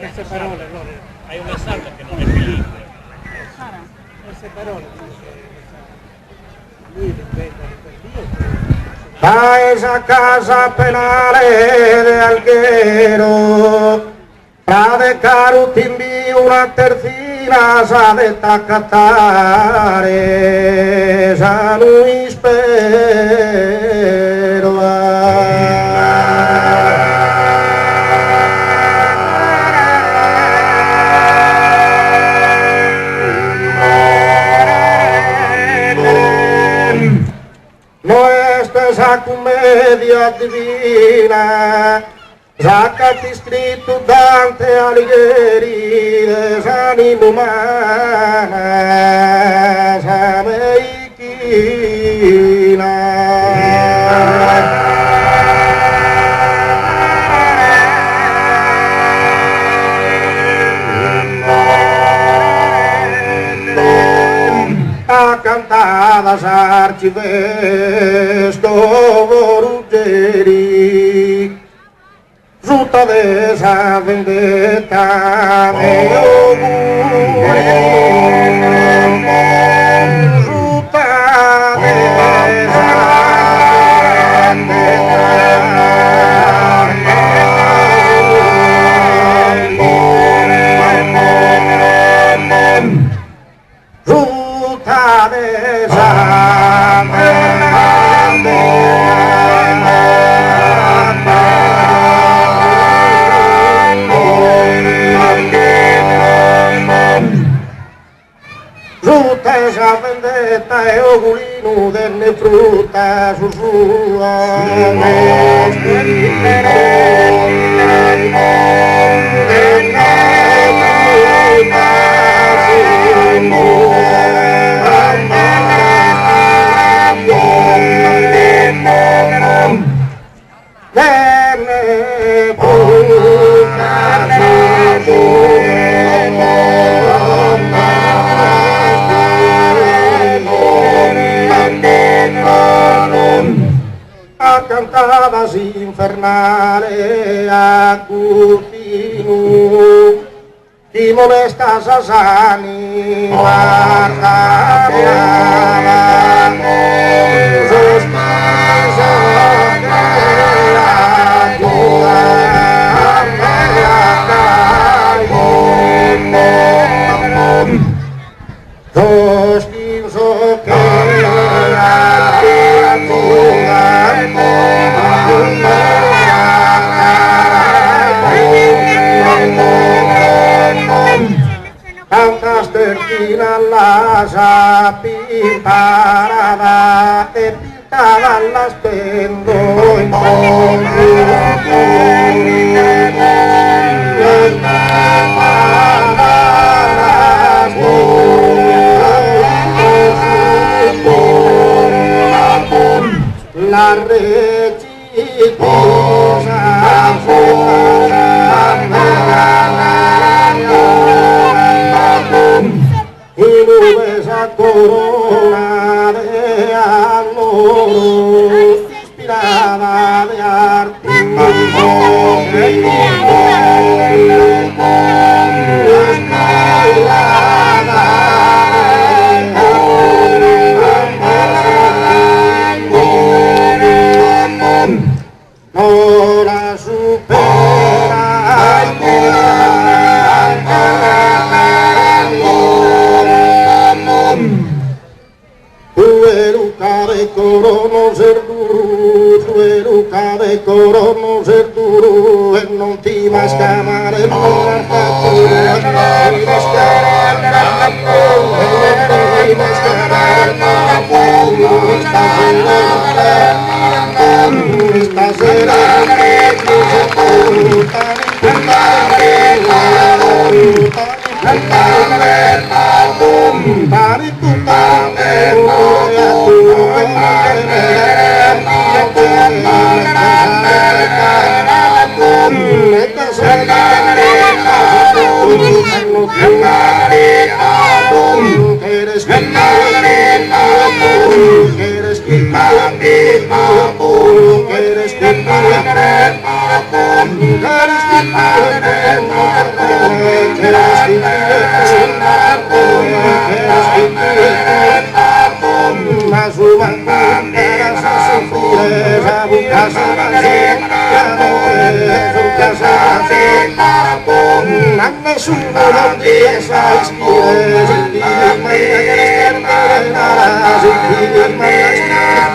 Queste parole, no? Hai una sarda che non è bilingue. Queste parole, lui le inventa per Dio. A esa casa penale de Alguero, para dejar un timbi una tercina sa de tacatare, sa Luis esa comedia divina, sacati scritto Dante Alighieri, desanimo umana, sameichina. Cantadas arcivescovo Ruggeri, frutta desa vendetta de auguri, frutta desa esa vendetta e augurino delle frutta su sua cantadas infernale a Curtino, chi molestas a Sani, guarda termina la sapi parada, te pintaban las pendo en la rechitosa y nube esa corona de amor inspirada de no la supera. Corono ser duro, sueruca de corono ser duro, en non ti mascamare non Eres buka semasin buka semasin nane sumulong desa iskire sindiri mangajar nara sindiri mangajar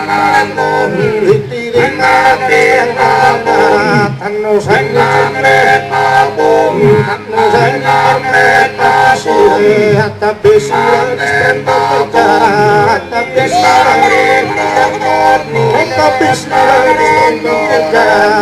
sindiri mangajar tanu sangre mabung tanu sangre pasire hatta besar tercara hatta besar hatta besar tercara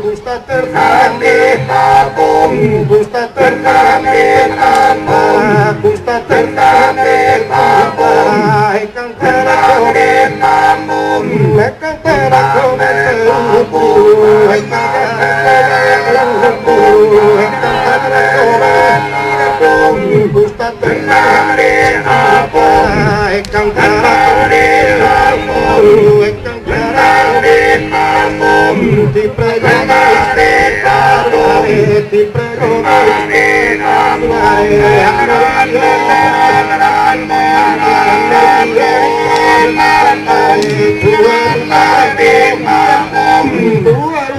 Gusta terkane mabung Gusta terkane mabung Gusta terkane mabung Ekang terkane mabung Ekang terkane mabung Ekang terkane mabung Ekang terkane mabung Gusta terkane mabung Ekang terkane mabung Ekang terkane mabung di pregone di pregone Tuhan